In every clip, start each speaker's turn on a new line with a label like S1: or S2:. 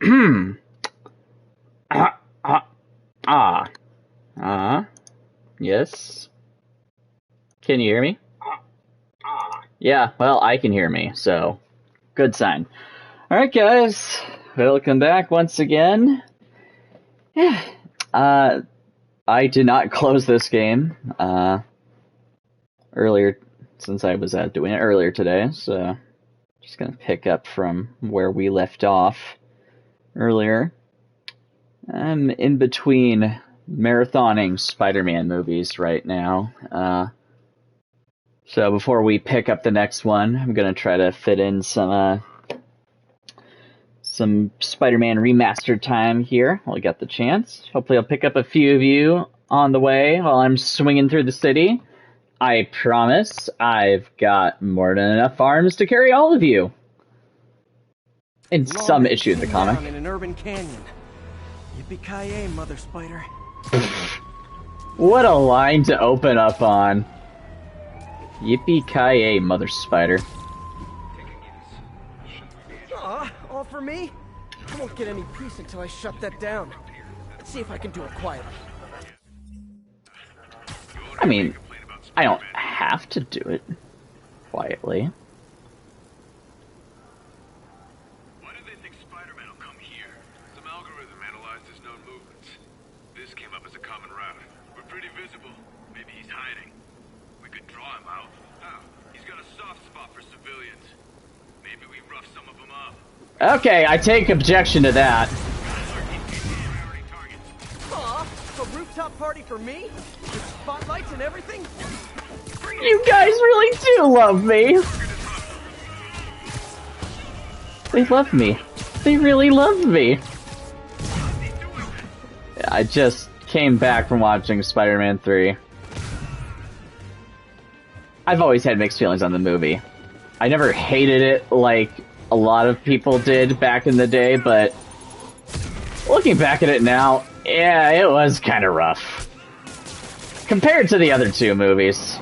S1: Ah, ah, ah, yes. Can you hear me? Yeah, well, I can hear me, so good sign. Alright, guys, welcome back once again. Yeah, I did not close this game, earlier, since I was doing it earlier today, so just gonna pick up from where we left off earlier. I'm in between marathoning Spider-Man movies right now, so before we pick up the next one, I'm gonna try to fit in some Spider-Man remastered time here while I got the chance. Hopefully I'll pick up a few of you on the way while I'm swinging through the city. I promise I've got more than enough arms to carry all of you. In some issue of the comic.
S2: In an urban canyon. Yippee-ki-yay, Mother Spider.
S1: What a line to open up on. Yippee-ki-yay, Mother Spider.
S2: Aw, all for me? I won't get any peace until I shut that down. Let's see if I can do it quietly.
S1: I mean, I don't have to do it quietly.
S3: Why do they think Spider-Man will come here? Some algorithm analyzed his known movements. This came up as a common route. We're pretty visible. Maybe he's hiding. We could draw him out. Oh, he's got a soft spot for civilians. Maybe we rough some of them up.
S1: Okay, I take objection to that.
S2: Aw, a rooftop party for me? With spotlights and everything?
S1: You guys really do love me. They love me. They really love me. I just came back from watching Spider-Man 3. I've always had mixed feelings on the movie. I never hated it like a lot of people did back in the day, but looking back at it now, yeah, it was kind of rough. Compared to the other two movies.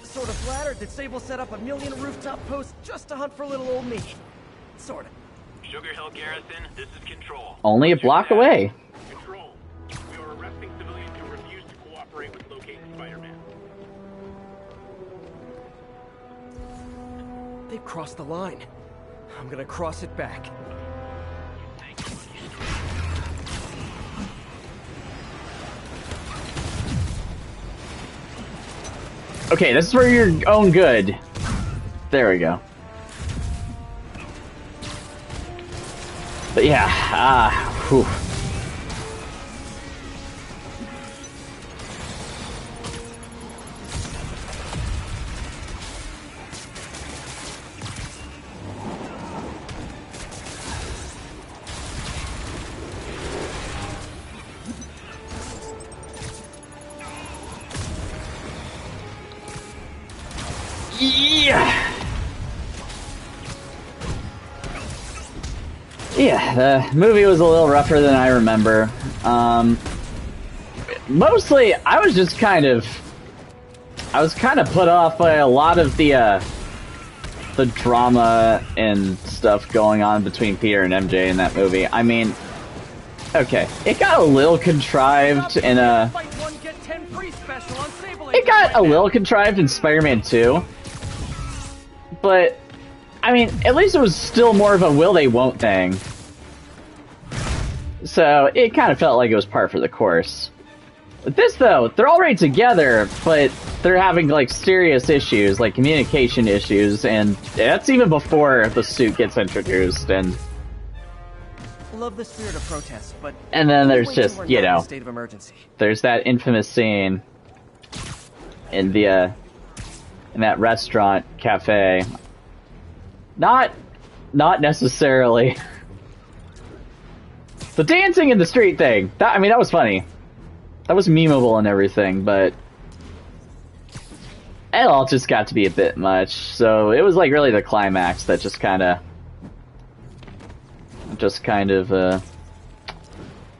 S2: Sort of flattered that Sable set up a million rooftop posts just to hunt for little old me. Sort of.
S4: Sugar Hill Garrison, this is Control.
S1: Only a block away.
S4: Control, we are arresting civilians who refuse to cooperate with locating Spider-Man.
S2: They've crossed the line. I'm gonna cross it back.
S1: Okay, this is for your own good. There we go. But yeah, whew. Yeah, the movie was a little rougher than I remember. Mostly, I was kind of put off by a lot of the drama and stuff going on between Peter and MJ in that movie. I mean, okay, it got a little contrived in Spider-Man 2, but I mean, at least it was still more of a will they won't thing. So it kind of felt like it was par for the course. But this though, they're already together, but they're having like serious issues, like communication issues, and that's even before the suit gets introduced. And
S2: Love the spirit of protest, but
S1: and then there's just, you know,
S2: state of emergency.
S1: There's that infamous scene in the in that restaurant cafe. Not necessarily the dancing in the street thing. I mean, that was funny. That was memeable and everything, but it all just got to be a bit much. So it was like really the climax that just kind of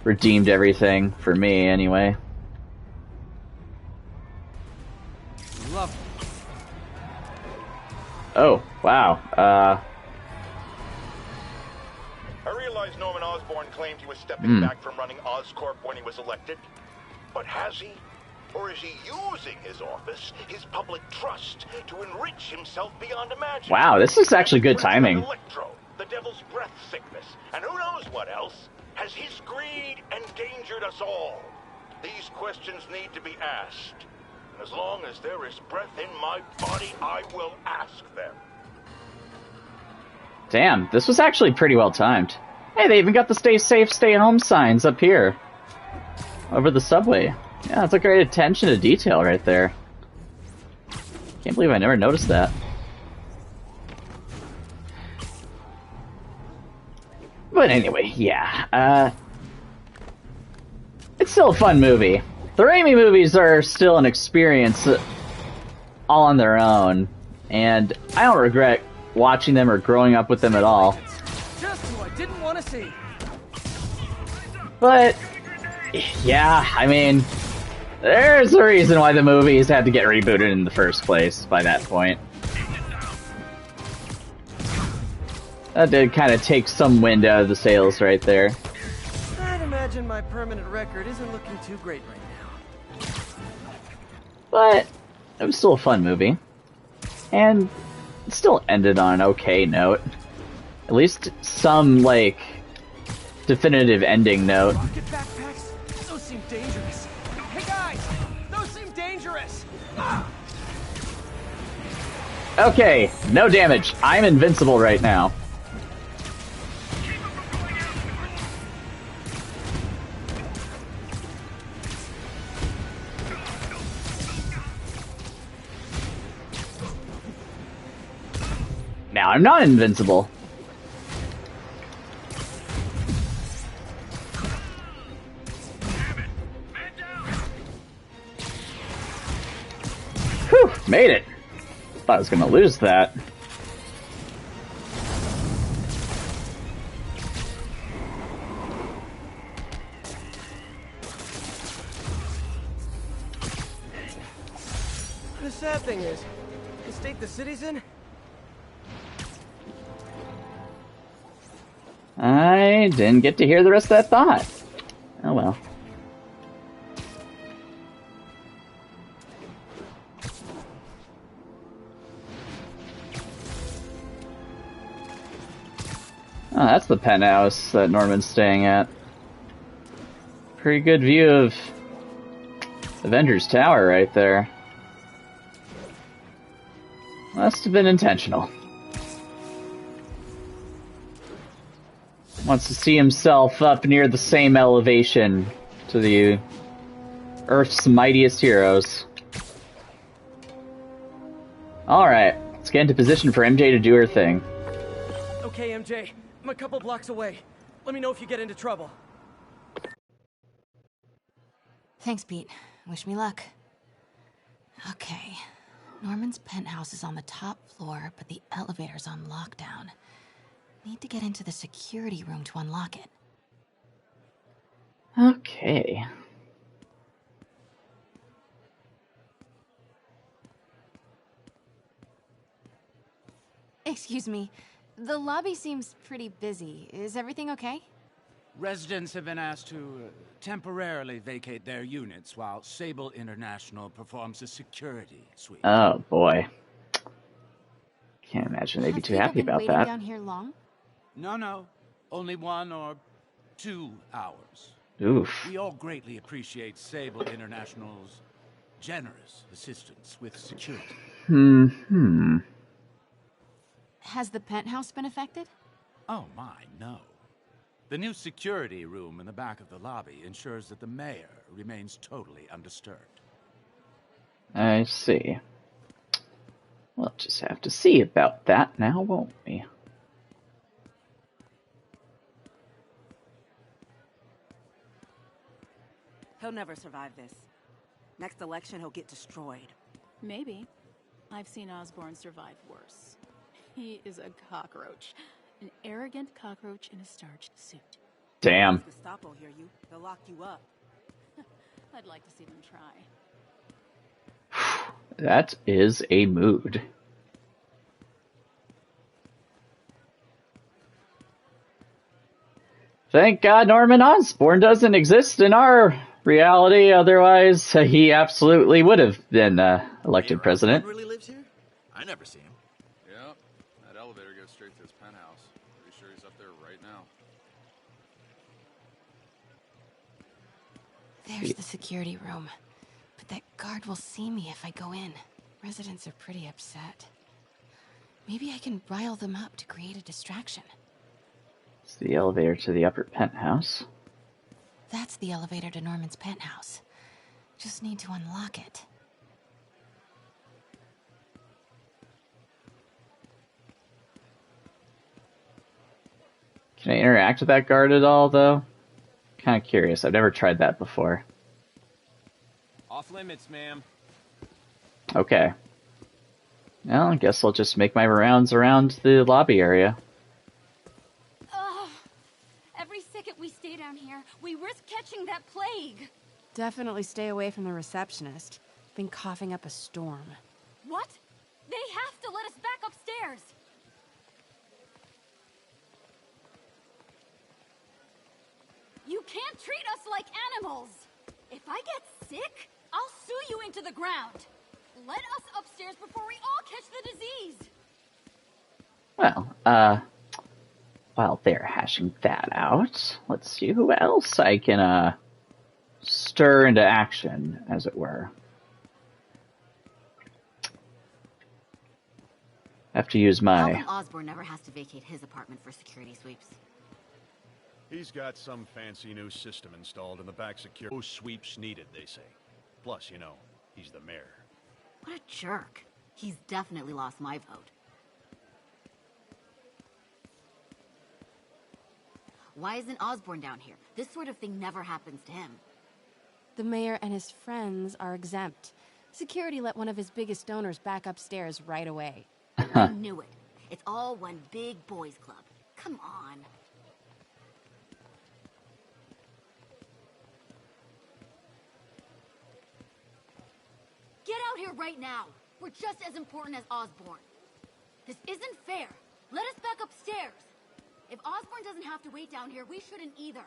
S1: redeemed everything for me, anyway.
S2: Love.
S1: Oh, wow.
S5: I realize Norman Osborn claimed he was stepping back from running Oscorp when he was elected. But has he? Or is he using his office, his public trust, to enrich himself beyond imagining?
S1: Wow, this is actually good timing.
S5: Electro, the devil's breath sickness, and who knows what else? Has his greed endangered us all? These questions need to be asked. And as long as there is breath in my body, I will ask them.
S1: Damn, this was actually pretty well timed. Hey, they even got the stay safe, stay home signs up here. Over the subway. Yeah, that's a great attention to detail right there. Can't believe I never noticed that. But anyway, yeah. It's still a fun movie. The Raimi movies are still an experience all on their own. And I don't regret watching them or growing up with them at all.
S2: Just who I didn't want to see.
S1: But, yeah, I mean, there's a reason why the movies had to get rebooted in the first place by that point. That did kind of take some wind out of the sails right there.
S2: I'd imagine my permanent record isn't looking too great right now.
S1: But it was still a fun movie. And it still ended on an okay note. At least some, like, definitive ending note.
S2: Rocket backpacks? Those seem dangerous. Hey guys! Those seem dangerous! Ah!
S1: Okay, no damage. I'm invincible right now. Now I'm not invincible. Whew, made it. Thought I was gonna lose that.
S2: The sad thing is, the state the city's in,
S1: I didn't get to hear the rest of that thought. Oh well. Oh, that's the penthouse that Norman's staying at. Pretty good view of Avengers Tower right there. Must have been intentional. Wants to see himself up near the same elevation to the Earth's mightiest heroes. Alright, let's get into position for MJ to do her thing.
S2: okay, MJ, I'm a couple blocks away. Let me know if you get into trouble.
S6: Thanks, Pete. Wish me luck. Okay. Norman's penthouse is on the top floor, but the elevator's on lockdown. Need to get into the security room to unlock it.
S1: Okay.
S6: Excuse me. The lobby seems pretty busy. Is everything okay?
S7: Residents have been asked to temporarily vacate their units while Sable International performs a security sweep.
S1: Oh boy. Can't imagine they'd be too happy about
S6: waiting
S1: that.
S6: Down here long?
S7: No. Only 1 or 2 hours.
S1: Oof.
S7: We all greatly appreciate Sable International's generous assistance with security.
S6: Has the penthouse been affected?
S7: Oh my, no. The new security room in the back of the lobby ensures that the mayor remains totally undisturbed.
S1: I see. We'll just have to see about that now, won't we?
S8: He'll never survive this. Next election, he'll get destroyed.
S9: Maybe. I've seen Osborn survive worse. He is a cockroach. An arrogant cockroach in a starched suit.
S1: Damn.
S8: Gestapo hear you. They'll lock you up.
S9: I'd like to see them try.
S1: That is a mood. Thank God Norman Osborn doesn't exist in our reality, otherwise he absolutely would have been elected president.
S10: Really lives here? I never see him.
S11: Yeah, that elevator goes straight to his penthouse. Pretty sure he's up there right now.
S6: There's the security room. But that guard will see me if I go in. Residents are pretty upset. Maybe I can rile them up to create a distraction.
S1: It's the elevator to the upper penthouse.
S6: That's the elevator to Norman's penthouse. Just need to unlock it.
S1: Can I interact with that guard at all, though? Kind of curious. I've never tried that before.
S12: Off limits, ma'am.
S1: Okay. Well, I guess I'll just make my rounds around the lobby area.
S13: Ugh. Every second we stay down here, we risk catching that plague.
S8: Definitely stay away from the receptionist. Been coughing up a storm.
S13: What? They have to let us back upstairs. You can't treat us like animals. If I get sick, I'll sue you into the ground. Let us upstairs before we all catch the disease.
S1: Well, while they're hashing that out, let's see who else I can, stir into action, as it were. I have to use my...
S14: How come Osborn never has to vacate his apartment for security sweeps?
S15: He's got some fancy new system installed in the back security. No sweeps needed, they say. Plus, you know, he's the mayor.
S14: What a jerk. He's definitely lost my vote. Why isn't Osborn down here? This sort of thing never happens to him.
S8: The mayor and his friends are exempt. Security let one of his biggest donors back upstairs right away.
S14: I knew it. It's all one big boys club. Come on. Get out here right now. We're just as important as Osborn. This isn't fair. Let us back upstairs. If Osborn doesn't have to wait down here, we shouldn't either.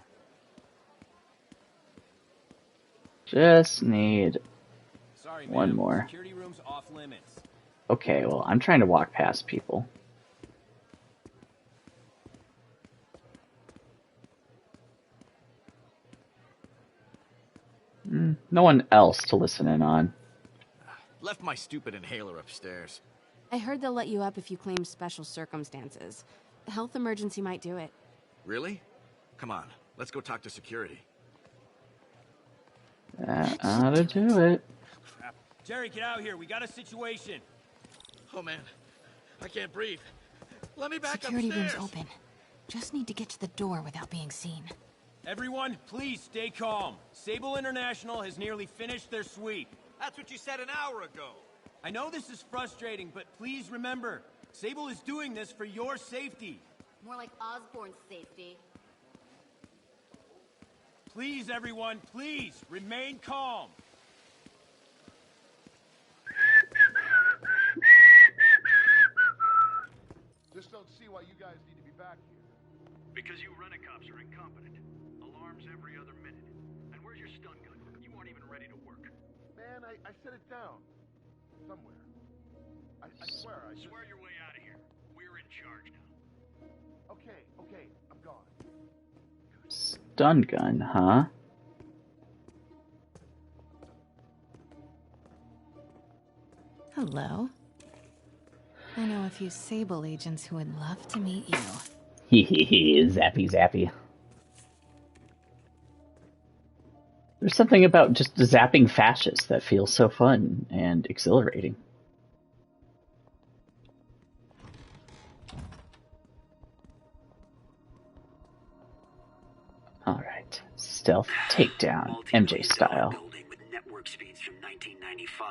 S1: Just need
S12: Sorry,
S1: one more.
S12: Security room's off limits.
S1: Okay, well, I'm trying to walk past people. No one else to listen in on.
S10: Left my stupid inhaler upstairs.
S8: I heard they'll let you up if you claim special circumstances. A health emergency might do it.
S10: Really? Come on, let's go talk to security.
S1: That ought to do it.
S12: Jerry, get out here. We got a situation.
S10: Oh, man. I can't breathe. Let me back
S6: Security
S10: upstairs.
S6: room's open. Just need to get to the door without being seen.
S12: Everyone, please stay calm. Sable International has nearly finished their sweep.
S10: That's what you said an hour ago.
S12: I know this is frustrating, but please remember, Sable is doing this for your safety.
S14: More like Osborn's safety.
S12: Please, everyone, please, remain calm.
S16: Just don't see why you guys need to be back here.
S3: Because you rent-a-cops are incompetent. Alarms every other minute. And where's your stun gun? You aren't even ready to work.
S16: Man, I set it down. Somewhere. I swear, I just...
S3: Swear your way out of here. We're in charge now.
S16: Okay, I'm gone.
S1: Stun gun, huh?
S6: Hello. I know a few Sable agents who would love to meet you.
S1: Hehehe, zappy zappy. There's something about just zapping fascists that feels so fun and exhilarating. Alright, stealth takedown, MJ style.
S17: Building with network speeds from 1995.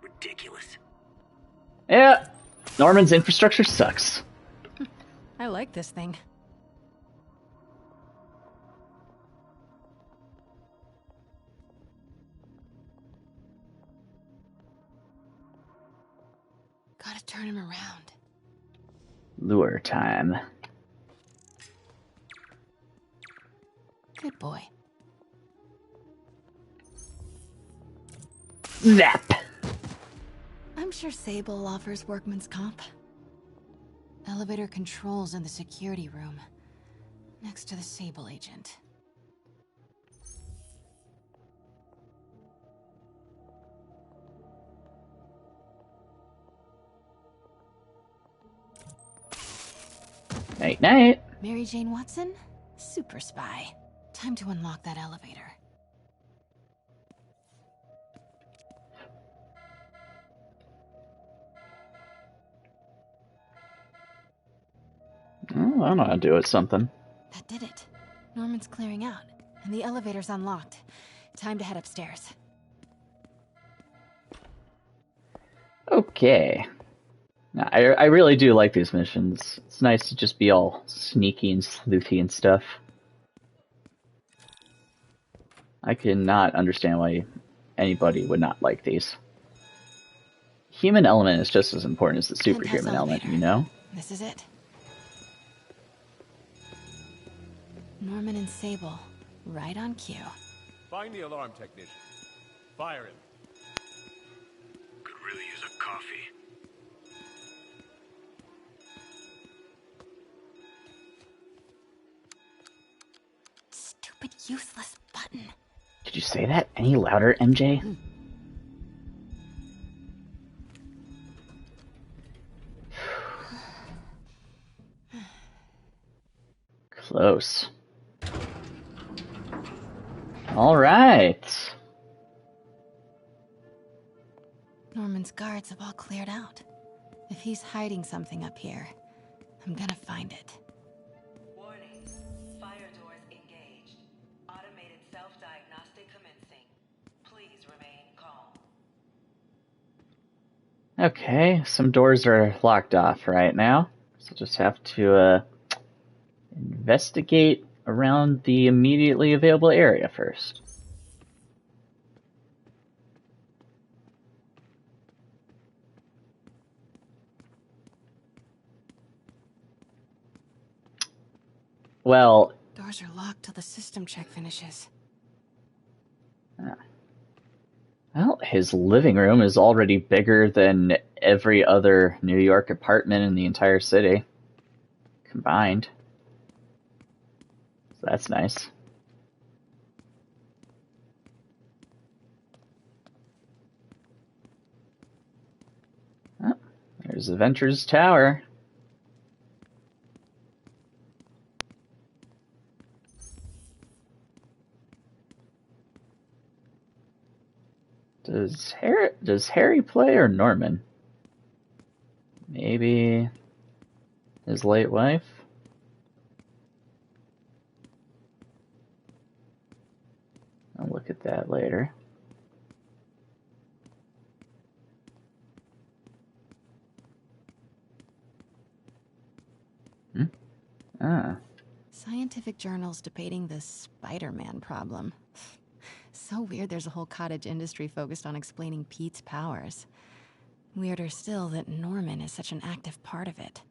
S17: Ridiculous.
S1: Yeah, Norman's infrastructure sucks.
S6: I like this thing. Gotta turn him around.
S1: Lure time.
S6: Good boy.
S1: Zap!
S6: I'm sure Sable offers workman's comp. Elevator controls in the security room, next to the Sable agent.
S1: Night night.
S6: Mary Jane Watson? Super spy. Time to unlock that elevator.
S1: Oh, I don't know how to do it. Something.
S6: That did it. Norman's clearing out, and the elevator's unlocked. Time to head upstairs.
S1: Okay. Now, I really do like these missions. It's nice to just be all sneaky and sleuthy and stuff. I cannot understand why anybody would not like these. Human element is just as important as the superhuman element, you know?
S6: This is it. Norman and Sable, right on cue.
S4: Find the alarm technician. Fire him.
S3: Could really use a coffee.
S6: Stupid, useless button.
S1: Did you say that any louder, MJ? Close. All right.
S6: Norman's guards have all cleared out. If he's hiding something up here, I'm gonna find it.
S18: Warning. Fire doors engaged. Automated self-diagnostic commencing. Please remain calm.
S1: Okay, some doors are locked off right now. So just have to investigate around the immediately available area first. Well...
S6: Doors are locked till the system check finishes.
S1: Well, his living room is already bigger than every other New York apartment in the entire city. Combined. So that's nice. Oh, there's the Ventures Tower. Does Harry play or Norman? Maybe his late wife? I'll look at that later.
S6: Scientific journals debating the Spider-Man problem. So weird there's a whole cottage industry focused on explaining Pete's powers. Weirder still that Norman is such an active part of it.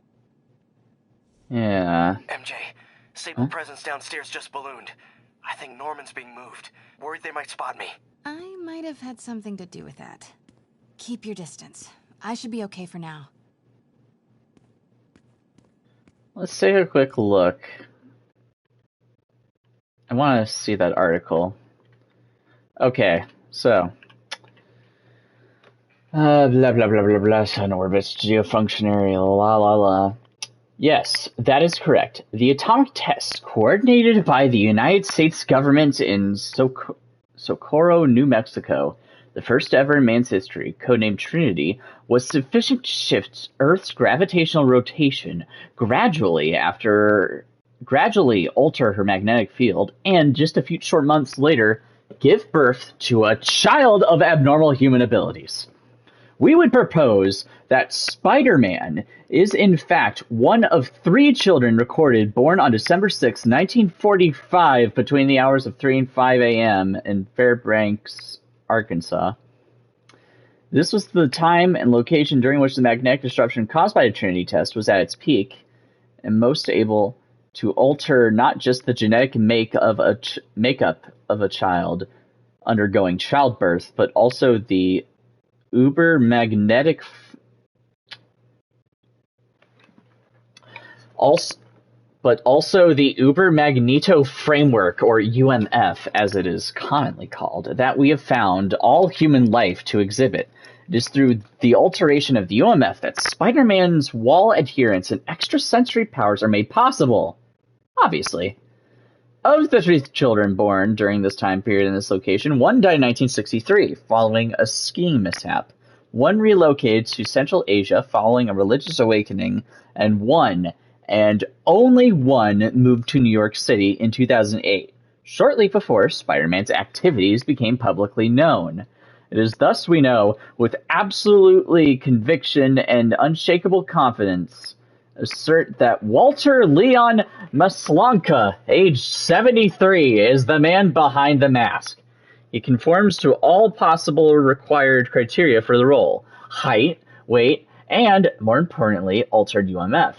S1: Yeah.
S19: MJ, Sable presence downstairs just ballooned. I think Norman's being moved. Worried they might spot me.
S6: I might have had something to do with that. Keep your distance. I should be okay for now.
S1: Let's take a quick look. I want to see that article. Okay, so. Blah, blah, blah, blah, blah, sun orbits, geofunctionary, la, la, la. Yes, that is correct. The atomic test, coordinated by the United States government in Socorro, New Mexico, the first ever in man's history, codenamed Trinity, was sufficient to shift Earth's gravitational rotation gradually alter her magnetic field, and just a few short months later, give birth to a child of abnormal human abilities. We would propose that Spider-Man is in fact one of 3 children recorded born on December 6, 1945 between the hours of 3 and 5 a.m. in Fairbanks, Arkansas. This was the time and location during which the magnetic disruption caused by the Trinity test was at its peak and most able to alter not just the genetic makeup of a child undergoing childbirth, but also the uber-magnetic also the Uber-Magneto framework, or UMF as it is commonly called, that we have found all human life to exhibit. It is through the alteration of the UMF that Spider-Man's wall adherence and extrasensory powers are made possible. Obviously. Of the 3 children born during this time period in this location, 1 died in 1963 following a skiing mishap. 1 relocated to Central Asia following a religious awakening, and 1, and only 1, moved to New York City in 2008, shortly before Spider-Man's activities became publicly known. It is thus we know, with absolutely conviction and unshakable confidence, assert that Walter Leon Maslanka, aged 73, is the man behind the mask. He conforms to all possible required criteria for the role: height, weight, and, more importantly, altered UMF.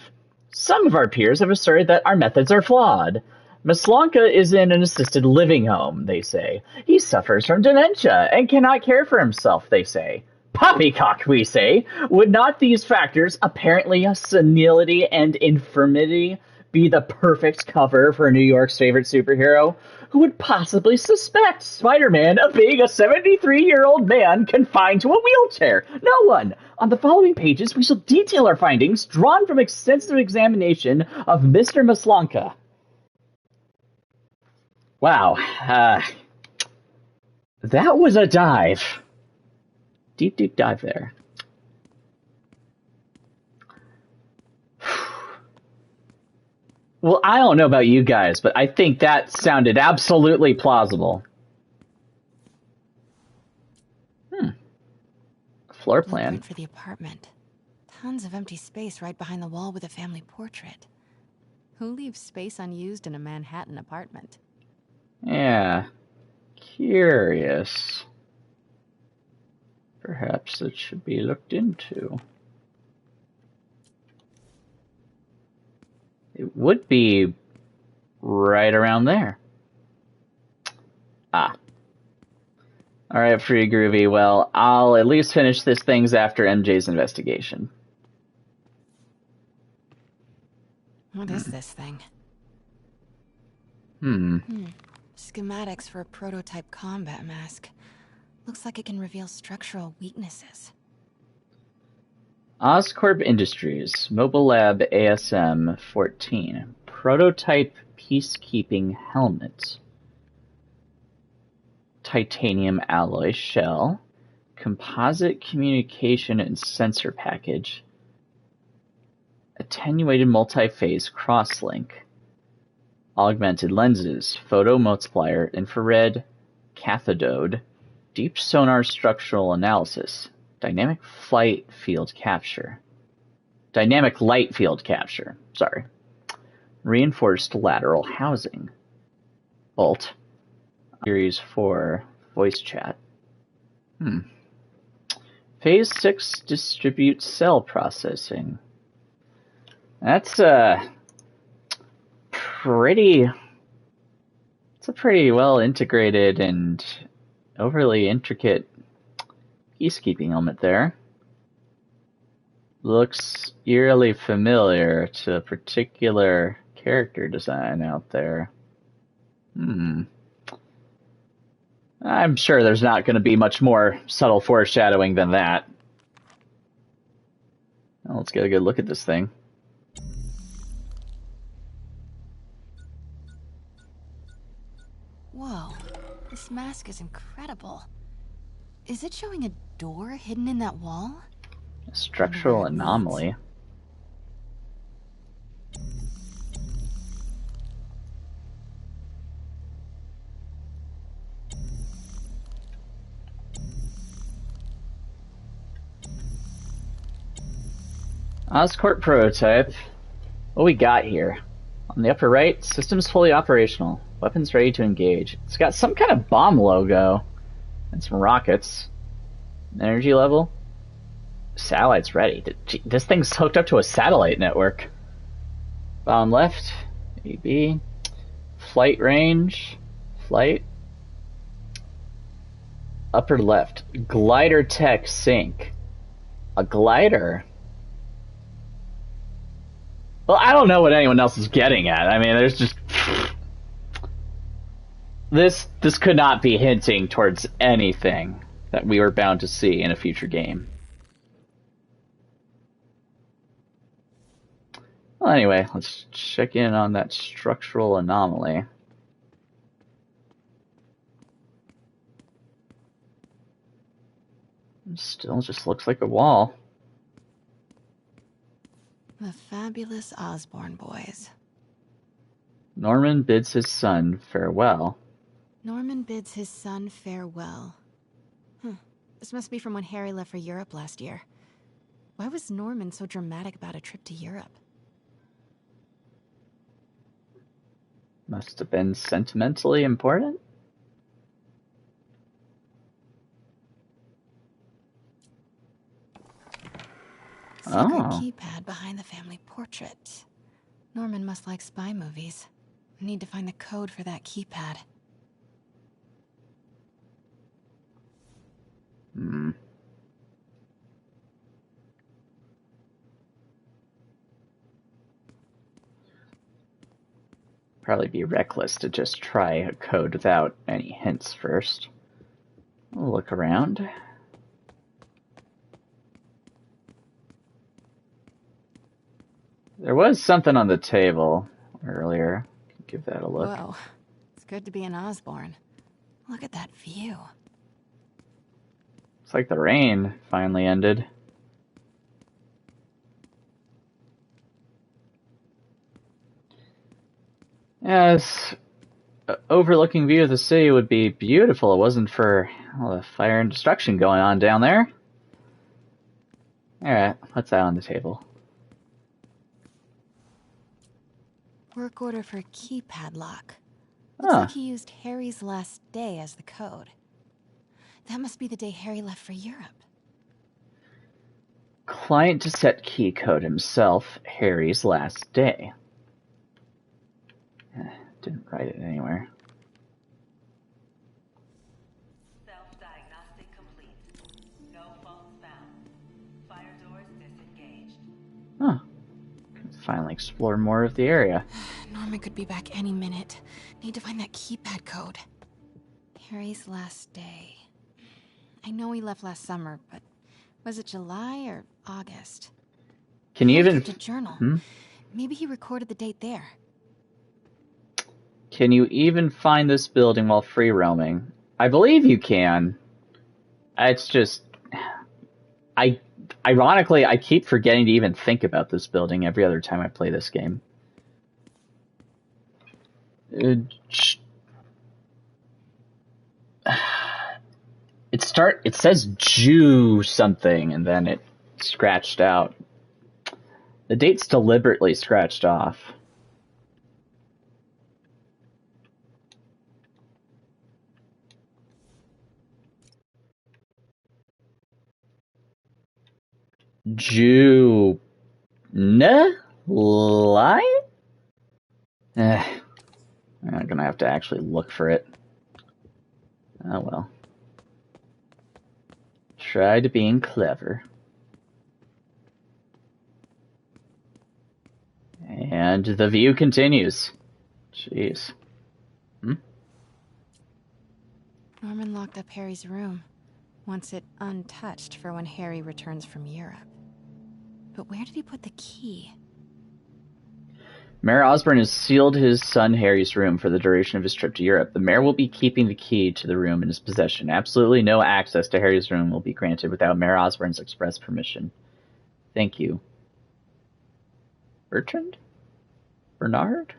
S1: Some of our peers have asserted that our methods are flawed. Maslanka is in an assisted living home, they say. He suffers from dementia and cannot care for himself, they say. Poppycock, we say. Would not these factors, apparently senility and infirmity, be the perfect cover for New York's favorite superhero? Who would possibly suspect Spider-Man of being a 73-year-old man confined to a wheelchair? No one. On the following pages, we shall detail our findings drawn from extensive examination of Mr. Maslanka. Wow. That was a dive. Deep, deep dive there. Well, I don't know about you guys, but I think that sounded absolutely plausible. Floor plan.
S6: Blueprint for the apartment. Tons of empty space right behind the wall with a family portrait.
S8: Who leaves space unused in a Manhattan apartment?
S1: Yeah. Curious. Perhaps it should be looked into. It would be right around there. Ah. Alright, Free Groovy. Well, I'll at least finish this things after MJ's investigation.
S6: What is this thing? Schematics for a prototype combat mask. Looks like it can reveal structural weaknesses.
S1: Oscorp Industries, Mobile Lab ASM 14. Prototype peacekeeping helmet. Titanium alloy shell. Composite communication and sensor package. Attenuated multi-phase crosslink. Augmented lenses, photo multiplier, infrared, cathode, deep sonar structural analysis, dynamic light field capture, reinforced lateral housing, Alt, Series 4 voice chat. Phase 6 distribute cell processing. That's a pretty well integrated and overly intricate peacekeeping helmet there. Looks eerily familiar to a particular character design out there. I'm sure there's not going to be much more subtle foreshadowing than that. Well, let's get a good look at this thing.
S6: Whoa, this mask is incredible. Is it showing a door hidden in that wall?
S1: A structural anomaly. Oscorp prototype. What we got here? On the upper right, systems fully operational. Weapons ready to engage. It's got some kind of bomb logo. And some rockets. Energy level. Satellite's ready. This thing's hooked up to a satellite network. Bottom left, Maybe. Flight range. Flight. Upper left. Glider tech sync. A glider? Well, I don't know what anyone else is getting at. I mean, there's just... This could not be hinting towards anything that we were bound to see in a future game. Well, anyway, let's check in on that structural anomaly. Still just looks like a wall.
S6: The fabulous Osborn boys.
S1: Norman bids his son farewell.
S6: Norman bids his son farewell. This must be from when Harry left for Europe last year. Why was Norman so dramatic about a trip to Europe?
S1: Must have been sentimentally important.
S6: Secret keypad behind the family portrait. Norman must like spy movies. I need to find the code for that keypad.
S1: Probably be reckless to just try a code without any hints first. We'll look around. There was something on the table earlier. Give that a look.
S6: Whoa. It's good to be an Osborn. Look at that view.
S1: It's like the rain finally ended. Yes, overlooking view of the city would be beautiful. It wasn't for all the fire and destruction going on down there. Alright, what's that on the table?
S6: Work order for keypad lock. Looks like he used Harry's last day as the code. That must be the day Harry left for Europe.
S1: Client to set key code himself, Harry's last day. Didn't write it anywhere.
S18: Self-diagnostic complete. No faults found. Fire doors disengaged.
S1: Huh. Can finally explore more of the area.
S6: Norman could be back any minute. Need to find that keypad code. Harry's last day. I know he left last summer, but was it July or August?
S1: Can you even...
S6: The journal. Maybe he recorded the date there.
S1: Can you even find this building while free roaming? I believe you can. It's just... Ironically, I keep forgetting to even think about this building every other time I play this game. It says Jew something, and then it scratched out. The date's deliberately scratched off. Jew... Lie? I'm gonna have to actually look for it. Oh well. Tried being clever. And the view continues. Jeez.
S6: Norman locked up Harry's room. Wants it untouched for when Harry returns from Europe. But where did he put the key?
S1: Mayor Osborn has sealed his son Harry's room for the duration of his trip to Europe. The mayor will be keeping the key to the room in his possession. Absolutely no access to Harry's room will be granted without Mayor Osborn's express permission. Thank you. Bertrand? Bernard?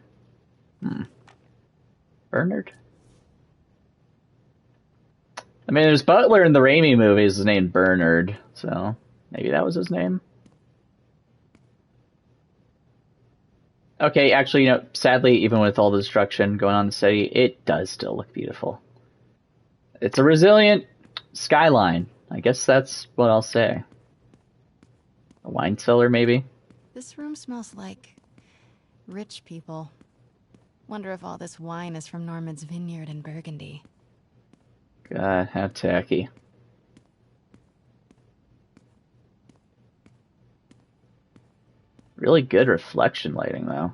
S1: Bernard? I mean, there's Butler in the Raimi movies named Bernard, so maybe that was his name. Okay, actually, sadly, even with all the destruction going on in the city, it does still look beautiful. It's a resilient skyline. I guess that's what I'll say. A wine cellar, maybe?
S6: This room smells like rich people. Wonder if all this wine is from Norman's vineyard in Burgundy.
S1: God, how tacky. Really good reflection lighting, though.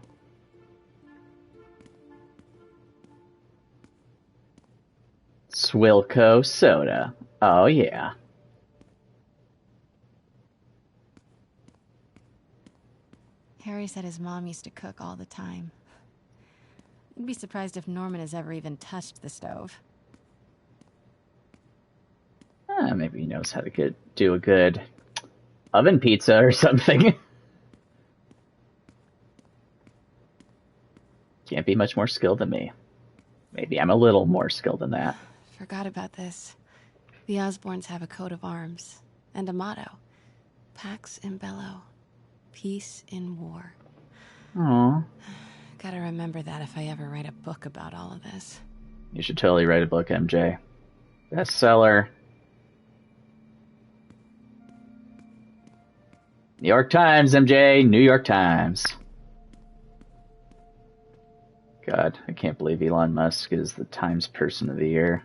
S1: Swilco soda. Oh, yeah.
S6: Harry said his mom used to cook all the time. I'd be surprised if Norman has ever even touched the stove.
S1: Maybe he knows how to do a good oven pizza or something. Can't be much more skilled than me. Maybe I'm a little more skilled than that.
S6: Forgot about this. The Osborns have a coat of arms and a motto. Pax in bello. Peace in war.
S1: Aww.
S6: Gotta remember that if I ever write a book about all of this.
S1: You should totally write a book, MJ. Bestseller. New York Times, MJ. New York Times. God, I can't believe Elon Musk is the Times Person of the Year.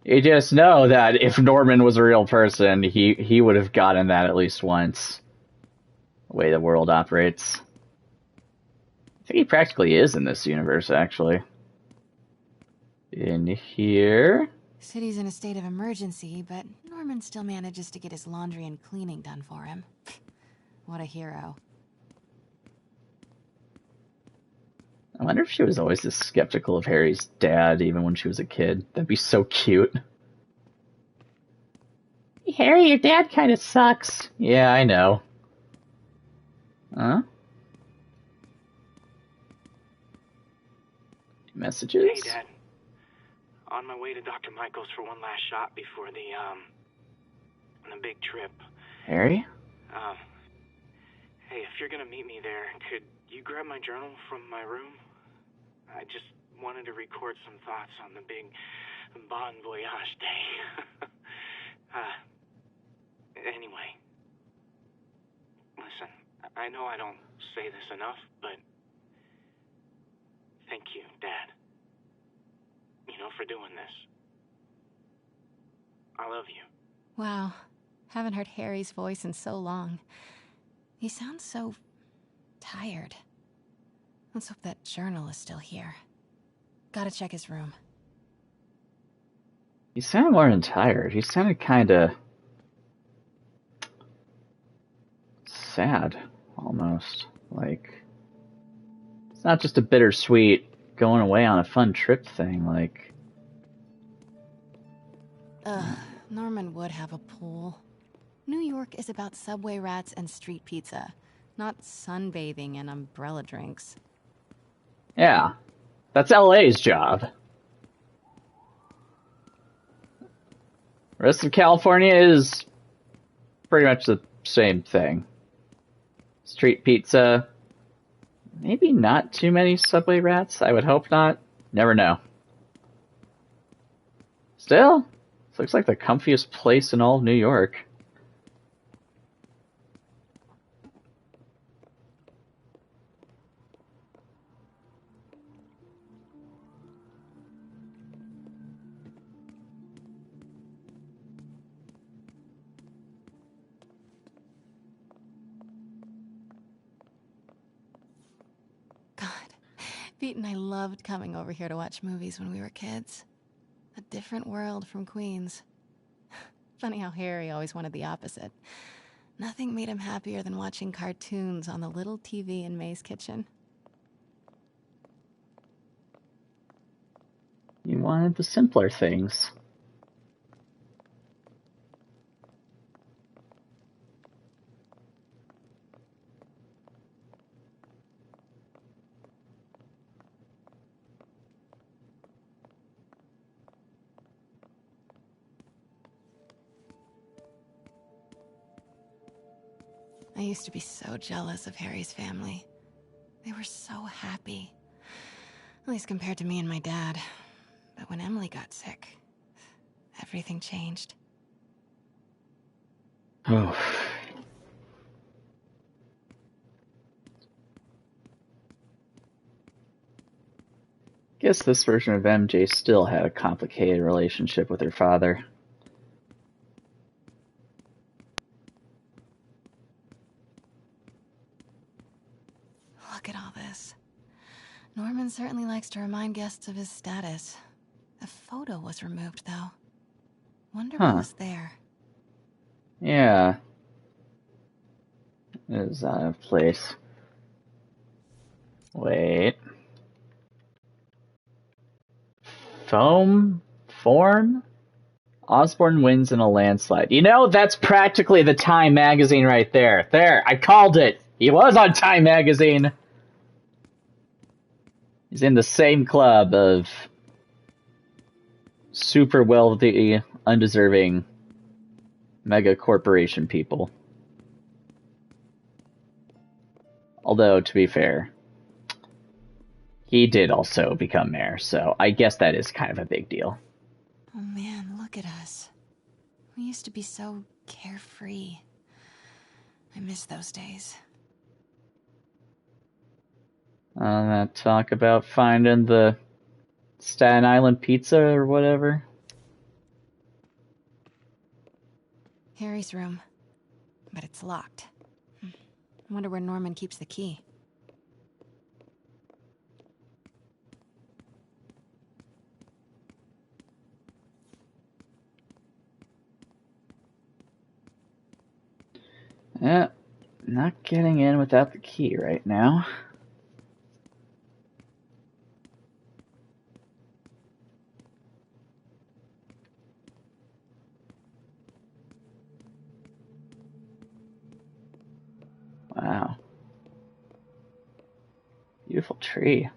S1: You just know that if Norman was a real person, he would have gotten that at least once. The way the world operates. I think he practically is in this universe, actually. In here...
S6: City's in a state of emergency, but Norman still manages to get his laundry and cleaning done for him. What a hero.
S1: I wonder if she was always as skeptical of Harry's dad, even when she was a kid. That'd be so cute. Harry, your dad kind of sucks. Yeah, I know. Huh? Messages?
S20: Hey, Dad. On my way to Dr. Michael's for one last shot before the big trip.
S1: Harry?
S20: Hey, if you're gonna meet me there, could you grab my journal from my room? I just wanted to record some thoughts on the big Bon Voyage day. Anyway. Listen, I know I don't say this enough, but thank you, Dad. You know, for doing this. I love you.
S6: Wow. Haven't heard Harry's voice in so long. He sounds so... tired. Let's hope that journal is still here. Gotta check his room.
S1: He sounded more than tired. He sounded kinda... sad, almost. Like... It's not just a bittersweet going away on a fun trip thing, like...
S6: Norman would have a pool. New York is about subway rats and street pizza, not sunbathing and umbrella drinks.
S1: Yeah, that's LA's job. The rest of California is pretty much the same thing. Street pizza, maybe not too many subway rats, I would hope not. Never know. Still, this looks like the comfiest place in all of New York.
S6: Pete and I loved coming over here to watch movies when we were kids. A different world from Queens. Funny how Harry always wanted the opposite. Nothing made him happier than watching cartoons on the little TV in May's kitchen.
S1: You wanted the simpler things.
S6: I used to be so jealous of Harry's family. They were so happy. At least compared to me and my dad. But when Emily got sick, everything changed.
S1: Oh. Guess this version of MJ still had a complicated relationship with her father.
S6: Look at all this. Norman certainly likes to remind guests of his status. A photo was removed, though. Wonder what was there.
S1: Yeah. It is out of place. Wait. Form? Osborn wins in a landslide. You know, that's practically the Time magazine right there. There, I called it. He was on Time magazine. He's in the same club of super wealthy, undeserving mega corporation people. Although, to be fair, he did also become mayor, so I guess that is kind of a big deal.
S6: Oh man, look at us. We used to be so carefree. I miss those days.
S1: Talk about finding the Staten Island pizza or whatever.
S6: Harry's room. But it's locked. I wonder where Norman keeps the key.
S1: Not getting in without the key right now. Wow. Beautiful tree.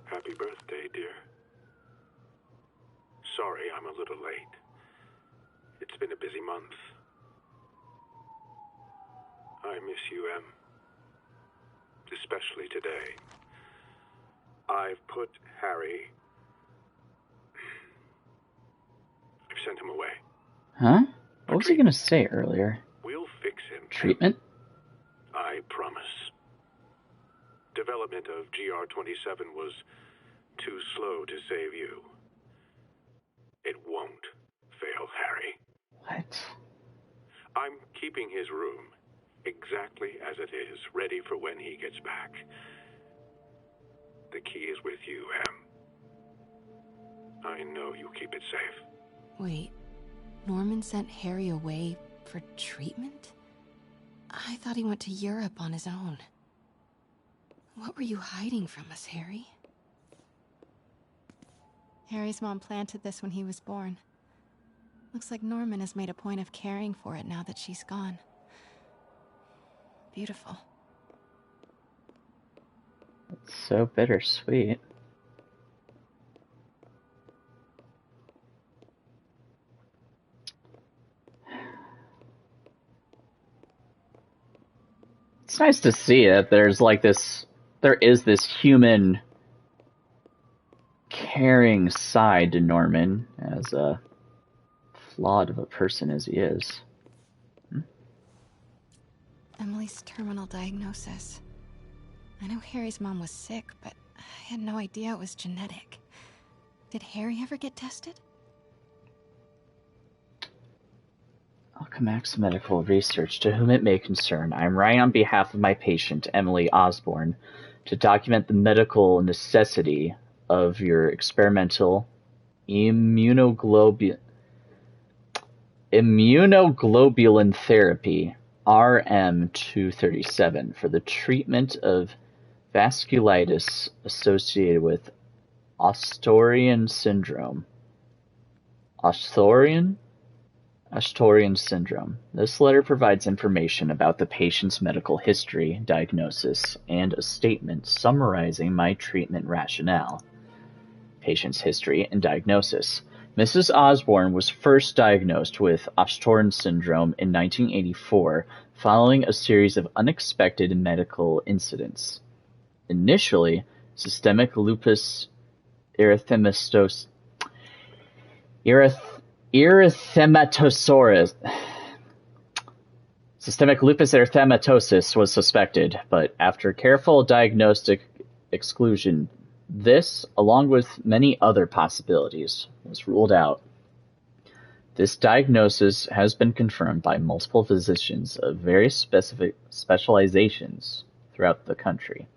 S21: Happy birthday, dear. Sorry I'm a little late. It's been a busy month. I miss you, Em. Especially today. I've put Harry... I've sent him away.
S1: Huh? What was he gonna say earlier?
S21: We'll fix him.
S1: Treatment?
S21: I promise. Development of GR-27 was too slow to save you. It won't fail, Harry.
S1: What?
S21: I'm keeping his room exactly as it is, ready for when he gets back. The key is with you, Em. I know you keep it safe.
S6: Wait, Norman sent Harry away for treatment? I thought he went to Europe on his own. What were you hiding from us, Harry? Harry's mom planted this when he was born. Looks like Norman has made a point of caring for it now that she's gone. Beautiful.
S1: It's so bittersweet. It's nice to see that there is this human caring side to Norman, as flawed of a person as he is.
S6: Emily's terminal diagnosis. I know Harry's mom was sick, but I had no idea it was genetic. Did Harry ever get tested?
S1: Alchemax Medical Research, to whom it may concern. I am writing on behalf of my patient, Emily Osborne, to document the medical necessity of your experimental immunoglobulin therapy, RM-237, for the treatment of vasculitis associated with Astorian syndrome. Astorian syndrome. This letter provides information about the patient's medical history, diagnosis, and a statement summarizing my treatment rationale. Patient's history and diagnosis. Mrs. Osborne was first diagnosed with Astorian syndrome in 1984 following a series of unexpected medical incidents. Initially, systemic lupus erythematosus Systemic lupus erythematosus was suspected, but after careful diagnostic exclusion, this, along with many other possibilities, was ruled out. This diagnosis has been confirmed by multiple physicians of various specific specializations throughout the country.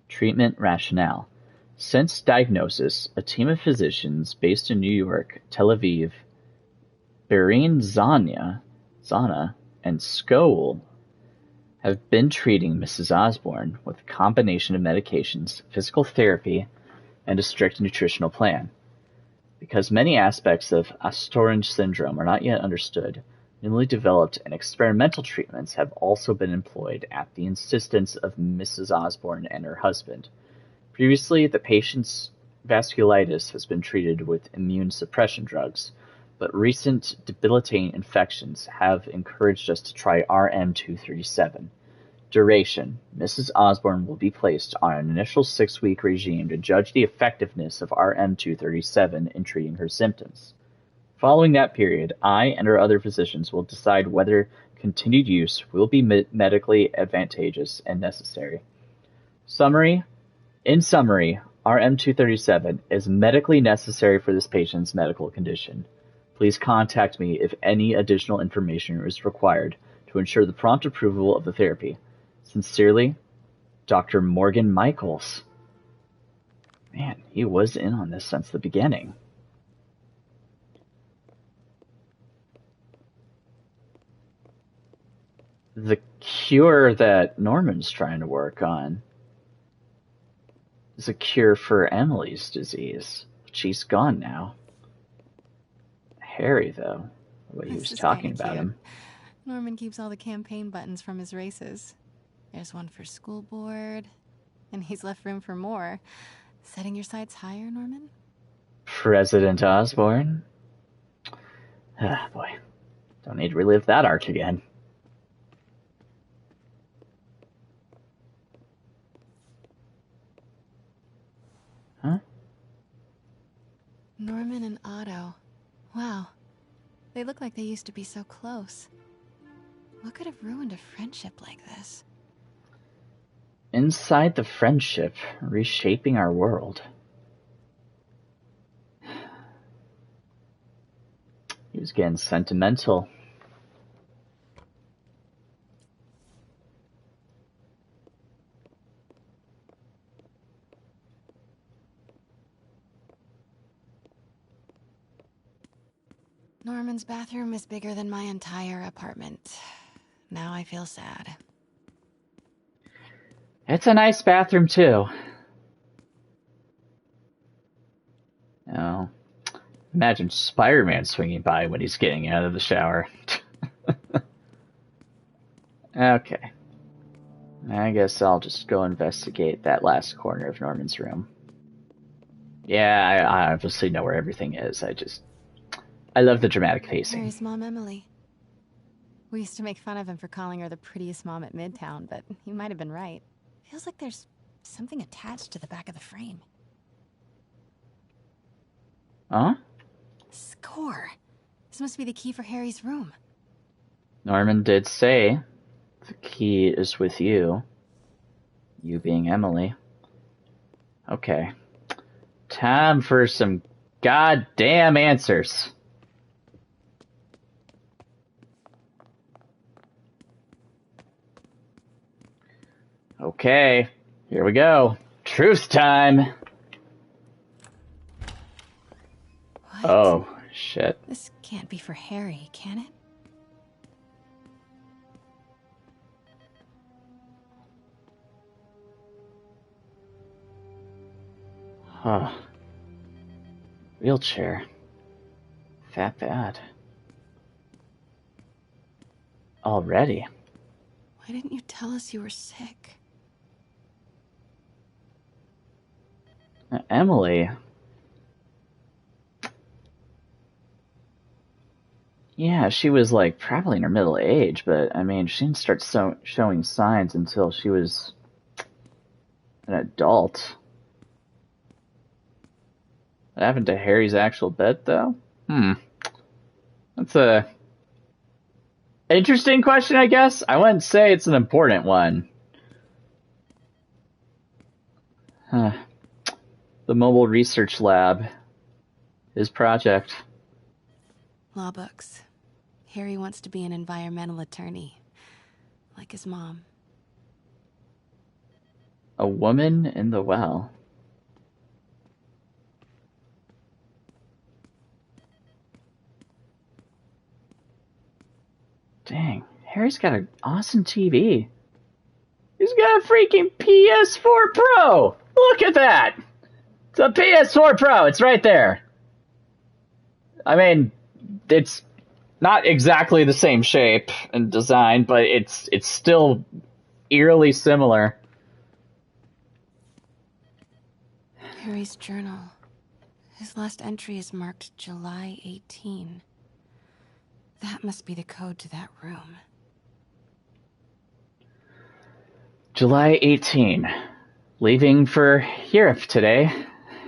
S1: Treatment rationale. Since diagnosis, a team of physicians based in New York, Tel Aviv, Bahrain, Zana, and Seoul have been treating Mrs. Osborne with a combination of medications, physical therapy, and a strict nutritional plan. Because many aspects of Astorage syndrome are not yet understood, newly developed and experimental treatments have also been employed at the insistence of Mrs. Osborne and her husband. Previously, the patient's vasculitis has been treated with immune suppression drugs, but recent debilitating infections have encouraged us to try RM-237. Duration. Mrs. Osborne will be placed on an initial 6-week regime to judge the effectiveness of RM-237 in treating her symptoms. Following that period, I and our other physicians will decide whether continued use will be medically advantageous and necessary. Summary. In summary, RM-237 is medically necessary for this patient's medical condition. Please contact me if any additional information is required to ensure the prompt approval of the therapy. Sincerely, Dr. Morgan Michaels. Man, he was in on this since the beginning. The cure that Norman's trying to work on is a cure for Emily's disease. She's gone now. Harry, though, the way he was talking about him.
S8: Norman keeps all the campaign buttons from his races. There's one for school board, and he's left room for more. Setting your sights higher, Norman?
S1: President Osborne? Ah, boy. Don't need to relive that arc again. Huh?
S8: Norman and Otto. Wow. They look like they used to be so close. What could have ruined a friendship like this?
S1: Inside the friendship, reshaping our world. He was getting sentimental.
S8: Norman's bathroom is bigger than my entire apartment. Now I feel sad.
S1: It's a nice bathroom, too. Oh, imagine Spider-Man swinging by when he's getting out of the shower. Okay. I guess I'll just go investigate that last corner of Norman's room. Yeah, I obviously know where everything is. I love the dramatic pacing.
S8: Harry's mom, Emily. We used to make fun of him for calling her the prettiest mom at Midtown, but he might have been right. Feels like there's something attached to the back of the frame.
S1: Huh?
S8: Score. This must be the key for Harry's room.
S1: Norman did say the key is with you. You being Emily. Okay. Time for some goddamn answers. Okay, here we go. Truth time.
S8: What?
S1: Oh, shit.
S8: This can't be for Harry, can it?
S1: Huh. Wheelchair. That bad. Already.
S8: Why didn't you tell us you were sick?
S1: Emily. Yeah, she was like probably in her middle age, but I mean, she didn't start showing signs until she was an adult. What happened to Harry's actual bed, though? That's a Interesting question, I guess. I wouldn't say it's an important one. Huh. The mobile research lab. His project.
S8: Law books. Harry wants to be an environmental attorney, like his mom.
S1: A woman in the well. Dang, Harry's got an awesome TV. He's got a freaking PS4 Pro! Look at that! It's a PS4 Pro, it's right there. I mean, it's not exactly the same shape and design, but it's still eerily similar.
S8: Harry's journal. His last entry is marked July 18. That must be the code to that room.
S1: July 18. Leaving for Europe today.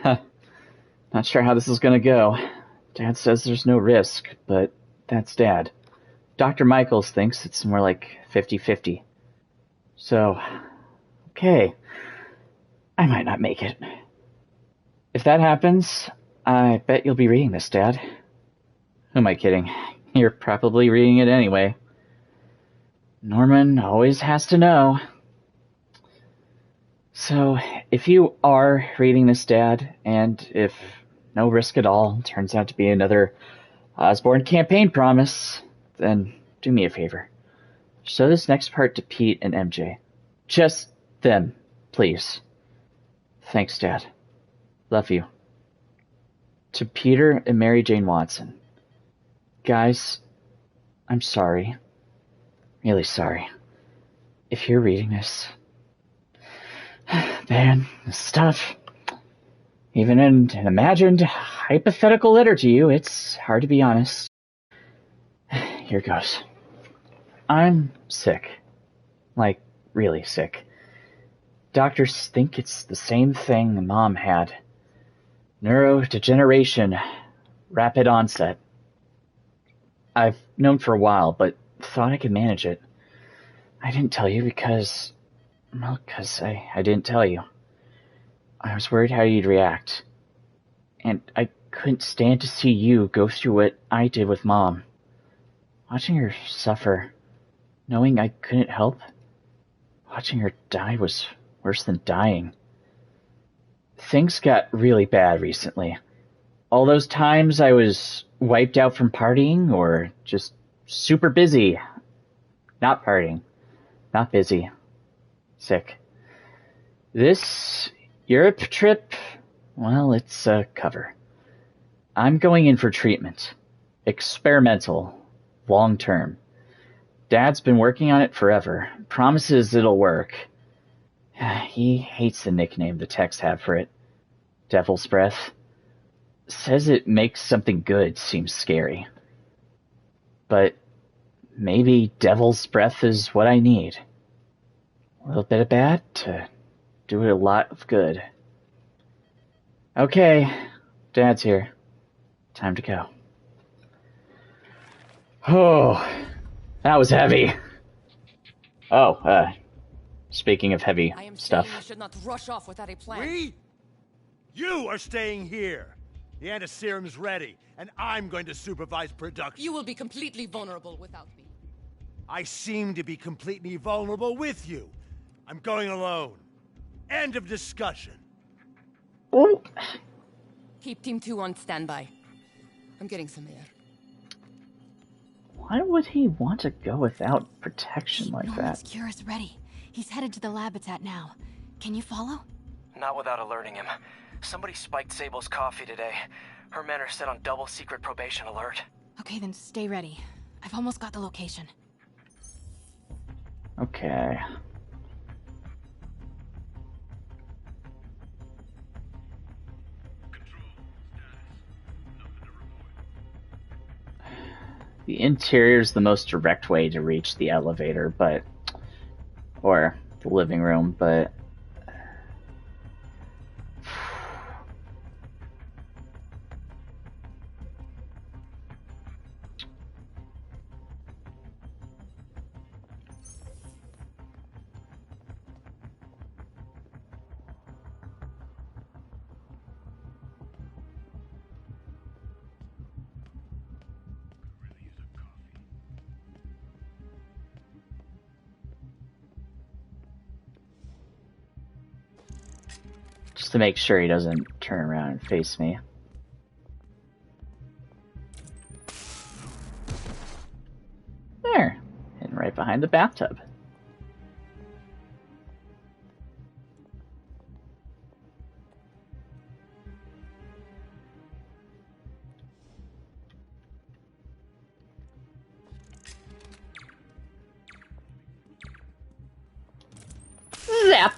S1: Not sure how this is gonna go. Dad says there's no risk, but that's Dad. Dr. Michaels thinks it's more like 50-50. So, okay. I might not make it. If that happens, I bet you'll be reading this, Dad. Who am I kidding? You're probably reading it anyway. Norman always has to know. So, if you are reading this, Dad, and if no risk at all turns out to be another Osborn campaign promise, then do me a favor. Show this next part to Pete and MJ. Just them, please. Thanks, Dad. Love you. To Peter and Mary Jane Watson. Guys, I'm sorry. Really sorry. If you're reading this... Man, this stuff... Even in an imagined, hypothetical letter to you, it's hard to be honest. Here goes. I'm sick. Like, really sick. Doctors think it's the same thing Mom had. Neurodegeneration. Rapid onset. I've known for a while, but thought I could manage it. I didn't tell you because... Well, because I didn't tell you. I was worried how you'd react. And I couldn't stand to see you go through what I did with Mom. Watching her suffer, knowing I couldn't help, watching her die was worse than dying. Things got really bad recently. All those times I was wiped out from partying or just super busy. Not partying. Not busy. Sick. This Europe trip, well, it's a cover. I'm going in for treatment. Experimental. Long term. Dad's been working on it forever. Promises it'll work. He hates the nickname the techs have for it. Devil's Breath. Says it makes something good seem scary. But maybe Devil's Breath is what I need. A little bit of bad to do a lot of good. Okay, Dad's here. Time to go. Oh, that was heavy. Oh, speaking of heavy stuff.
S5: We should not rush off without a plan.
S12: We? You are staying here. The antiserum's ready, and I'm going to supervise production.
S5: You will be completely vulnerable without me.
S12: I seem to be completely vulnerable with you. I'm going alone. End of discussion.
S1: Oh.
S5: Keep Team 2 on standby. I'm getting some air.
S1: Why would he want to go without protection like
S8: Norman's
S1: that?
S8: cure is ready. He's headed to the lab it's at now. Can you follow?
S19: Not without alerting him. Somebody spiked Sable's coffee today. Her men are set on double secret probation alert.
S8: Okay, then stay ready. I've almost got the location.
S1: Okay. The interior is the most direct way to reach the elevator, but... or the living room, but... Just to make sure he doesn't turn around and face me. There. And right behind the bathtub. Zap!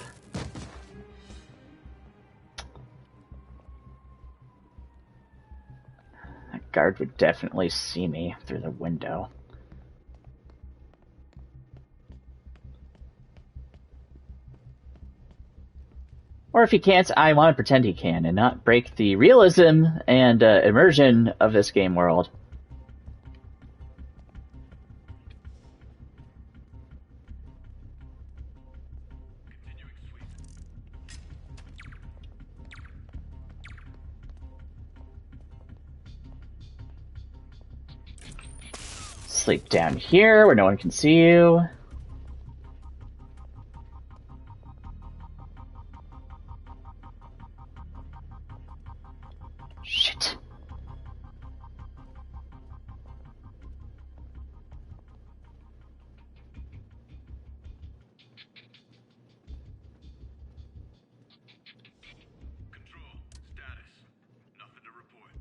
S1: That guard would definitely see me through the window. Or if he can't, I want to pretend he can and not break the realism and immersion of this game world. Sleep down here where no one can see you. Shit.
S3: Control, status. Nothing to report.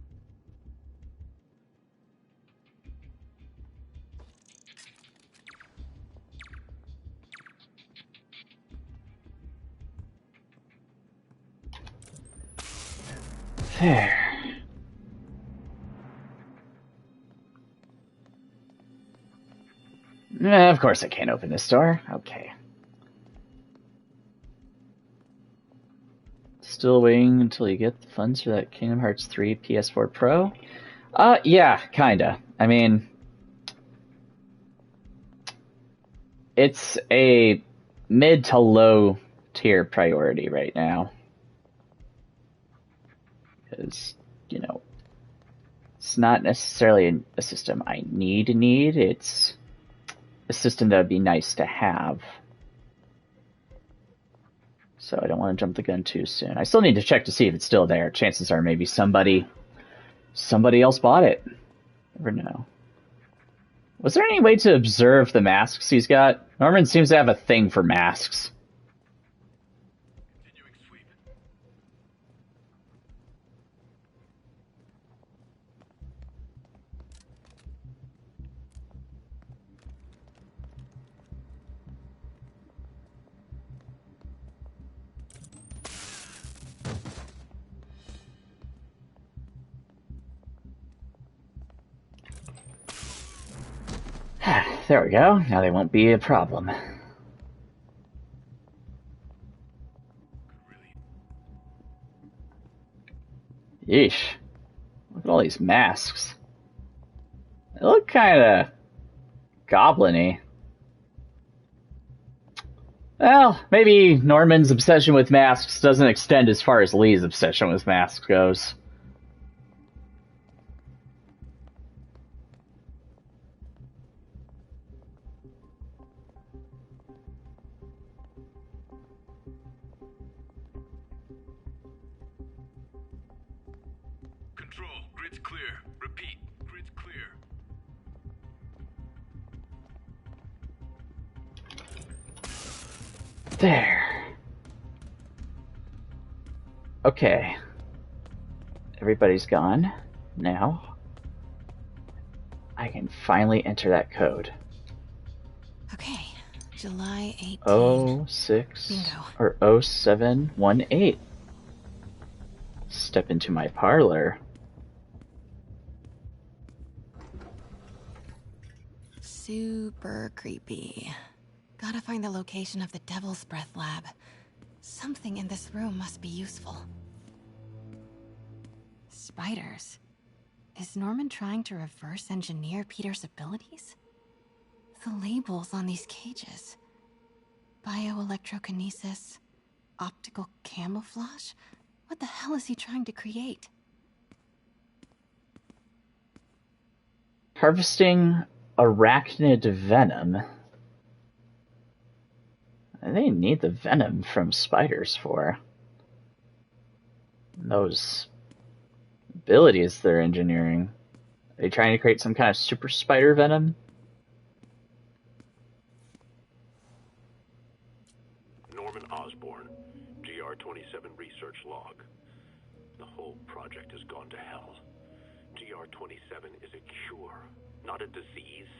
S1: There. Of course I can't open this door. Okay. Still waiting until you get the funds for that Kingdom Hearts 3 PS4 Pro? Yeah, kinda. I mean, it's a mid to low tier priority right now. Because, you know, it's not necessarily a system I need. It's a system that would be nice to have. So I don't want to jump the gun too soon. I still need to check to see if it's still there. Chances are maybe somebody else bought it. Never know. Was there any way to observe the masks he's got? Norman seems to have a thing for masks. There we go. Now they won't be a problem. Yeesh. Look at all these masks. They look kinda goblin-y. Well, maybe Norman's obsession with masks doesn't extend as far as Lee's obsession with masks goes.
S3: Control, grid's clear. Repeat, grid's clear.
S1: There. Okay. Everybody's gone. Now, I can finally enter that code.
S6: Okay, July 18th.
S1: 06
S6: Bingo.
S1: or 0718. Step into my parlor.
S6: Super creepy. Gotta find the location of the Devil's Breath lab. Something in this room must be useful. Spiders. Is Norman trying to reverse engineer Peter's abilities? The labels on these cages. Bioelectrokinesis. Optical camouflage? What the hell is he trying to create?
S1: Harvesting arachnid venom. They need the venom from spiders for. Those abilities they're engineering. Are they trying to create some kind of super spider venom?
S21: Norman Osborn, GR-27 research log. The whole project has gone to hell. GR-27 is a cure, not a disease.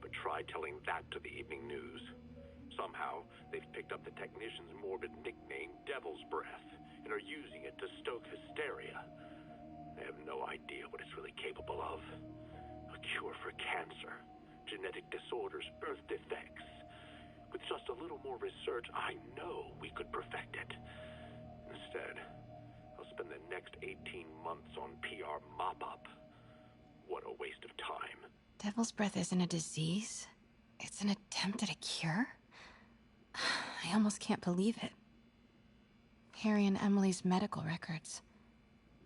S21: But try telling that to the evening news. Somehow, they've picked up the technician's morbid nickname, Devil's Breath, and are using it to stoke hysteria. They have no idea what it's really capable of. A cure for cancer, genetic disorders, birth defects. With just a little more research, I know we could perfect it. Instead, I'll spend the next 18 months on PR mop-up. What a waste of time.
S6: Devil's Breath isn't a disease. It's an attempt at a cure? I almost can't believe it. Harry and Emily's medical records.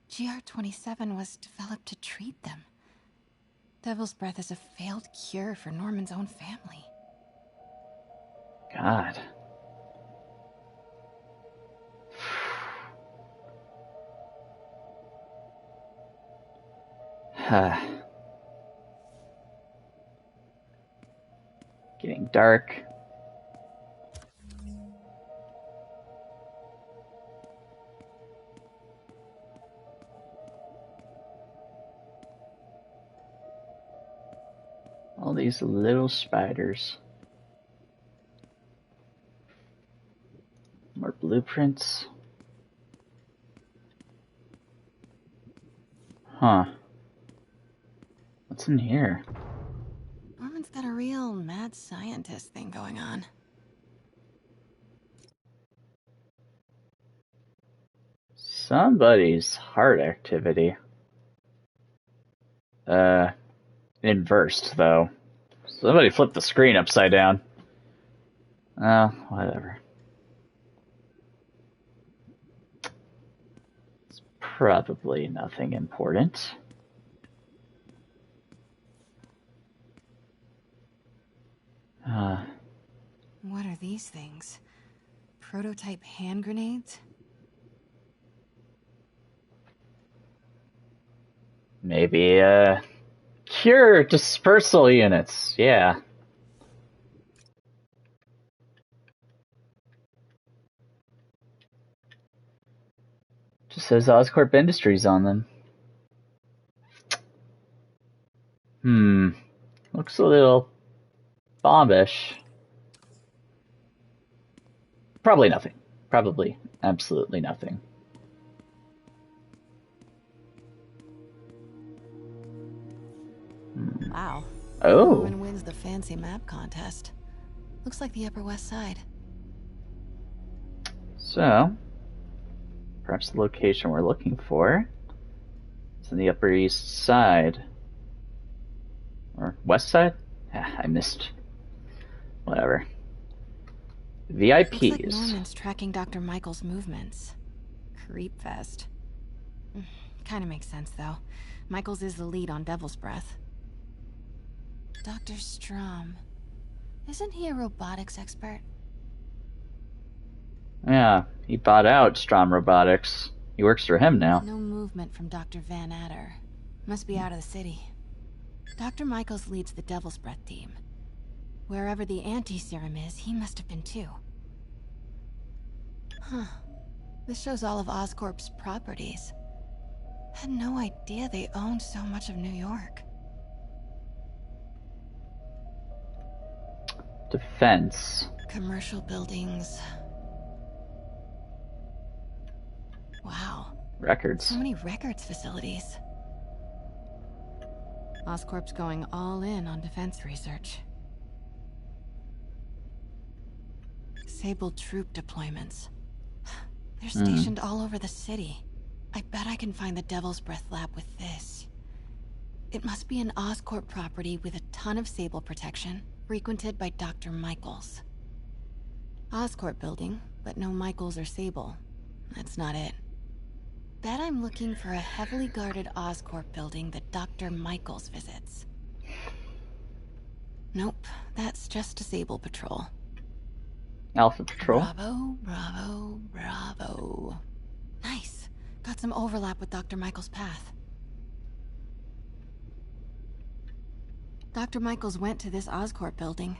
S6: GR-27 was developed to treat them. Devil's Breath is a failed cure for Norman's own family.
S1: God. Getting dark. All these little spiders. More blueprints. Huh. What's in here?
S6: Norman's got a real mad scientist thing going on.
S1: Somebody's heart activity. Inversed, though. Somebody flipped the screen upside down. Oh, whatever. It's probably nothing important.
S6: What are these things? Prototype hand grenades?
S1: Maybe, cure dispersal units. Yeah. Just says Oscorp Industries on them. Looks a little bombish. Probably nothing. Probably absolutely nothing.
S6: Wow.
S1: Oh.
S6: Norman wins the fancy map contest. Looks like the Upper West Side.
S1: So, perhaps the location we're looking for is in the Upper East Side. Or West Side? I missed. Whatever. VIPs.
S6: Looks like Norman's tracking Dr. Michael's movements. Creep fest. Kinda makes sense, though. Michaels is the lead on Devil's Breath. Dr. Strom. Isn't he a robotics expert?
S1: Yeah, he bought out Strom Robotics. He works for him now.
S6: No movement from Dr. Van Adder. Must be out of the city. Dr. Michaels leads the Devil's Breath team. Wherever the anti-serum is, he must have been too. Huh. This shows all of Oscorp's properties. Had no idea they owned so much of New York.
S1: Defense.
S6: Commercial buildings. Wow.
S1: Records.
S6: So many records facilities. Oscorp's going all in on defense research. Sable troop deployments. They're stationed all over the city. I bet I can find the Devil's Breath lab with this. It must be an Oscorp property with a ton of Sable protection, frequented by Dr. Michaels. Oscorp building, but no Michaels or Sable. That's not it. Bet I'm looking for a heavily guarded Oscorp building that Dr. Michaels visits. Nope, that's just a Sable patrol.
S1: Alpha Patrol.
S6: Bravo, bravo, bravo. Nice. Got some overlap with Dr. Michaels' path. Dr. Michaels went to this Oscorp building,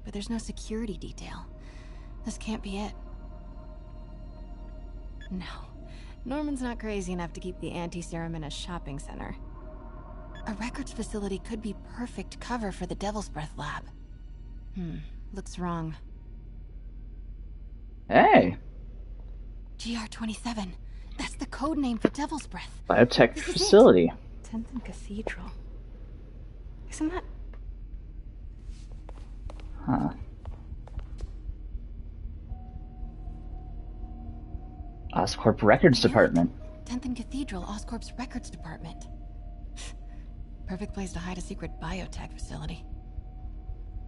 S6: but there's no security detail. This can't be it. No. Norman's not crazy enough to keep the anti-serum in a shopping center. A records facility could be perfect cover for the Devil's Breath lab. Looks wrong.
S1: Hey!
S6: GR-27. That's the code name for Devil's Breath.
S1: Biotech facility.
S6: 10th and Cathedral. Isn't that...
S1: Huh. Oscorp Records Department.
S6: 10th and Cathedral, Oscorp's records department. Perfect place to hide a secret biotech facility.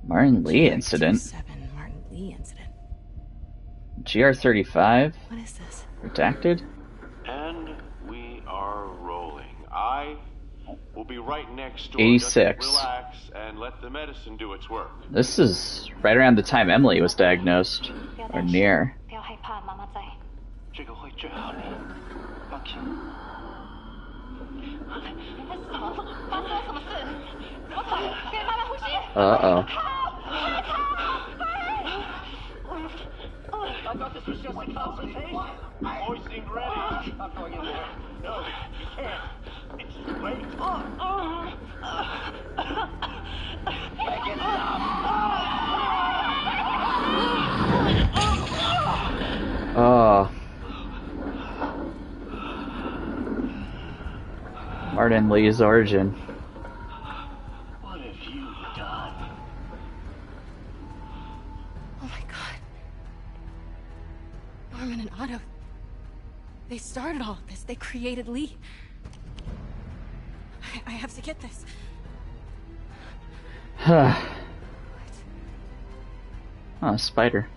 S1: Martin Lee incident.
S6: 7 Martin Lee incident.
S1: GR-35.
S6: What is this?
S1: Redacted.
S21: And we are rolling. I will be right next door.
S1: 86.
S21: Just relax and let the medicine do its work.
S1: This is right around the time Emily was diagnosed. Or near.
S2: 不要害怕，妈妈在。这个会治好你，放心。你在什么？发生了什么事？怎么办？给妈妈呼吸。
S1: Uh-oh.
S2: I thought this was just a consultation. Hoisting ready. I'm going in there. No, you can't. It's too late. Make it stop.
S1: Oh. Martin Lee's origin.
S2: What have you done?
S6: Oh my god. Norman and Otto. They started all of this. They created Lee. I have to get this.
S1: Oh, spider.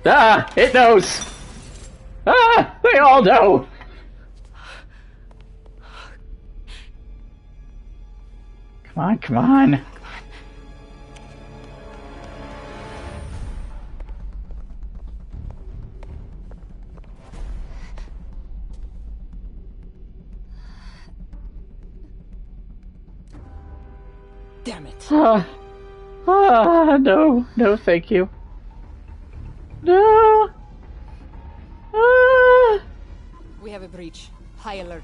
S1: Ah! It knows! Ah! They all know! Come on, come on.
S5: Damn it.
S1: No, no, thank you. No!
S5: We have a breach. High alert.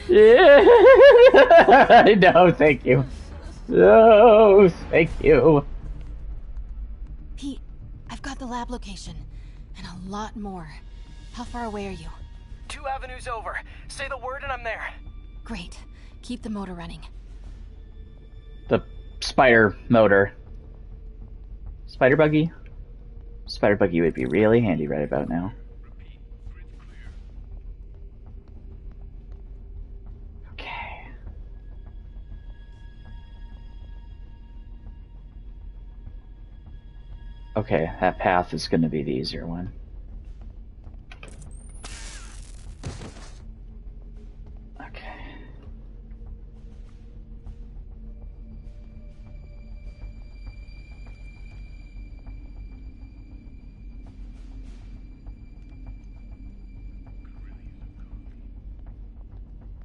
S1: Yeah. No, thank you. No, thank you.
S6: Pete, I've got the lab location. And a lot more. How far away are you?
S19: 2 avenues over. Say the word and I'm there.
S6: Great. Keep the motor running.
S1: The spider motor. Spider buggy? Spider buggy would be really handy right about now. Okay. Okay, that path is going to be the easier one.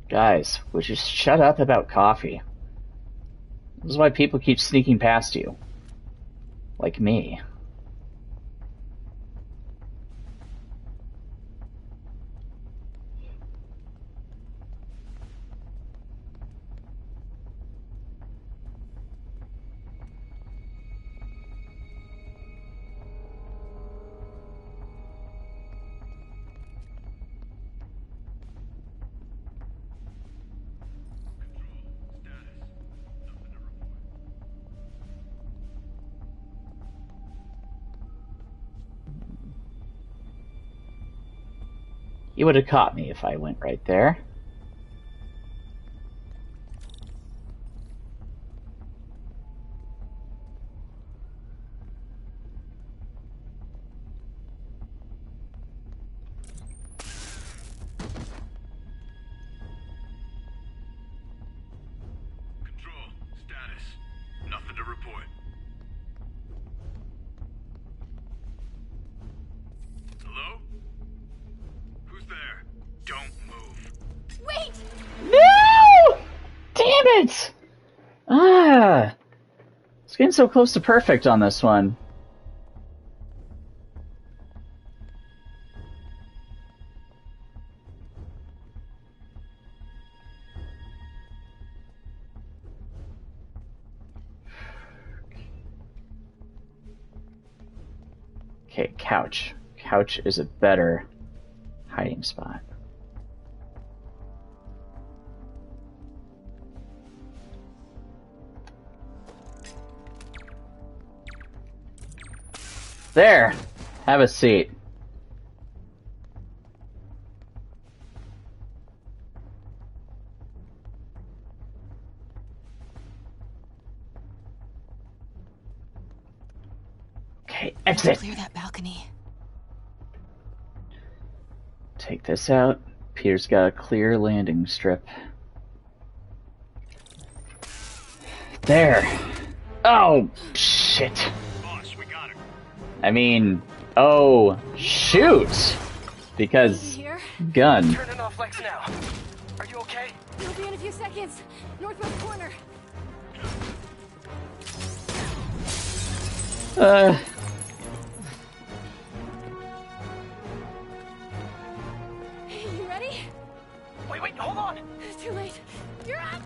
S1: Guys, would you shut up about coffee? This is why people keep sneaking past you. Like me. You would have caught me if I went right there.
S3: Control, status. Nothing to report.
S1: it! Ah! It's getting so close to perfect on this one. Okay, couch. Couch is a better hiding spot. There! Have a seat. Okay, exit!
S6: Clear that balcony.
S1: Take this out. Peter's got a clear landing strip. There! Oh, shit!
S3: Boss, we got her.
S1: I mean, oh, shoot! Because gun.
S19: Turning off Lex now. Are you okay?
S13: We'll be in a few seconds. Northwest corner. You ready?
S19: Wait, hold on.
S13: It's too late. You're up.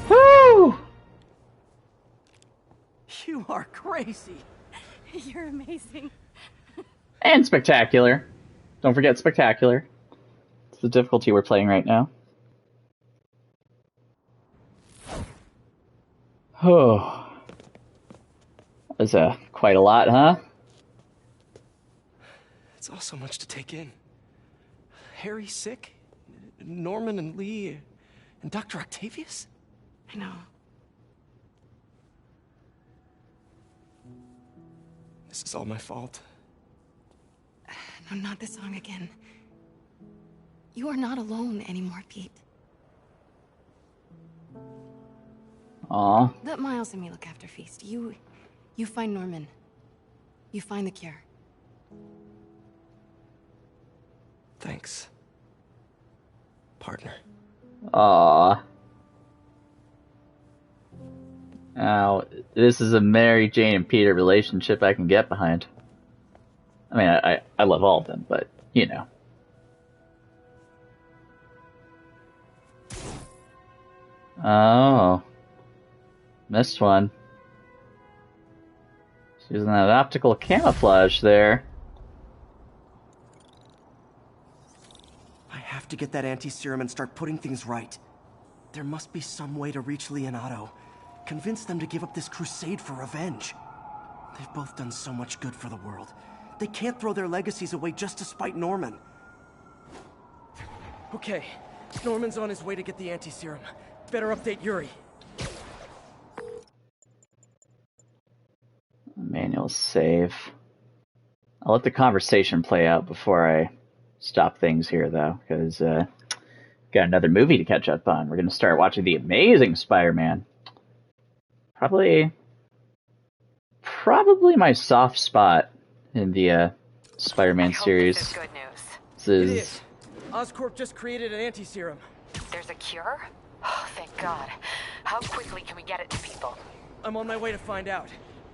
S1: Woo!
S19: You are crazy.
S13: You're amazing.
S1: And spectacular. Don't forget spectacular. It's the difficulty we're playing right now. Oh. That was quite a lot, huh?
S19: It's all so much to take in. Harry sick? Norman and Lee and Dr. Octavius?
S6: I know.
S19: This is all my fault.
S6: No, not this song again. You are not alone anymore, Pete.
S1: Aw.
S6: Let Miles and me look after Feast. You find Norman. You find the cure.
S19: Thanks, partner.
S1: Aw. Now, this is a Mary Jane and Peter relationship I can get behind. I mean, I love all of them, but, you know. Oh. Missed one. She's using that optical camouflage there.
S19: I have to get that anti-serum and start putting things right. There must be some way to reach Lee and Otto. Convince them to give up this crusade for revenge. They've both done so much good for the world. They can't throw their legacies away just to spite Norman. Okay, Norman's on his way to get the anti-serum. Better update Yuri.
S1: Manual save. I'll let the conversation play out before I stop things here, though, because got another movie to catch up on. We're going to start watching The Amazing Spider-Man. Probably my soft spot in the Spider-Man series.
S7: This is good news.
S1: This is...
S19: It is. Oscorp just created an anti-serum.
S7: There's a cure? Oh, thank God. How quickly can we get it to people?
S19: I'm on my way to find out.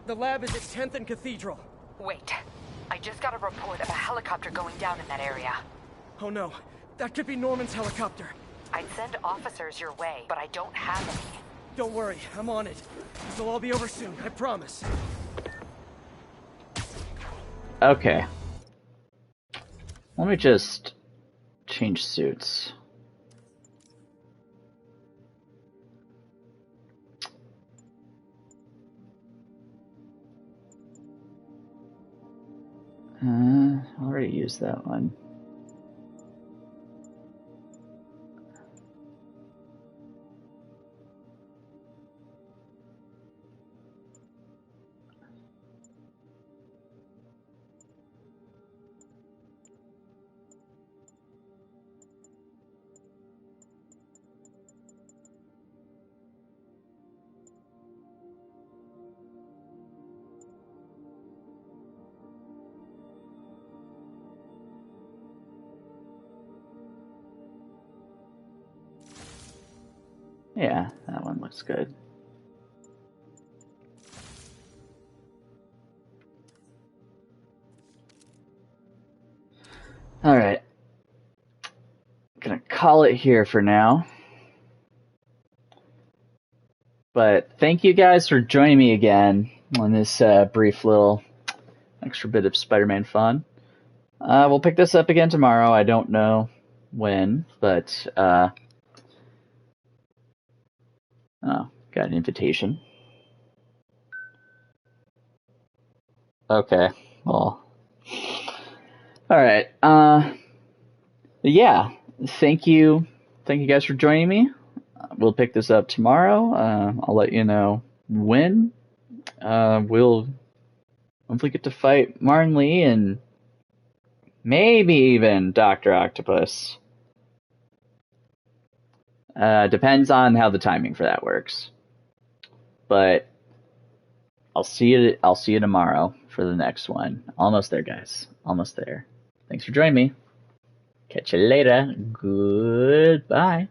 S19: The lab is at 10th and Cathedral.
S7: Wait. I just got a report of a helicopter going down in that area.
S19: Oh no. That could be Norman's helicopter.
S7: I'd send officers your way, but I don't have any.
S19: Don't worry, I'm on it. It'll all be over soon, I promise.
S1: Okay. Let me just change suits. I already used that one. Yeah, that one looks good. Alright. Gonna call it here for now. But thank you guys for joining me again on this brief little extra bit of Spider-Man fun. We'll pick this up again tomorrow. I don't know when, but oh, got an invitation. Okay, well, all right. Yeah, thank you guys for joining me. We'll pick this up tomorrow. I'll let you know when. We'll hopefully get to fight Martin Lee and maybe even Dr. Octopus. Depends on how the timing for that works. But I'll see you tomorrow for the next one. Almost there, guys. Almost there. Thanks for joining me. Catch you later. Goodbye.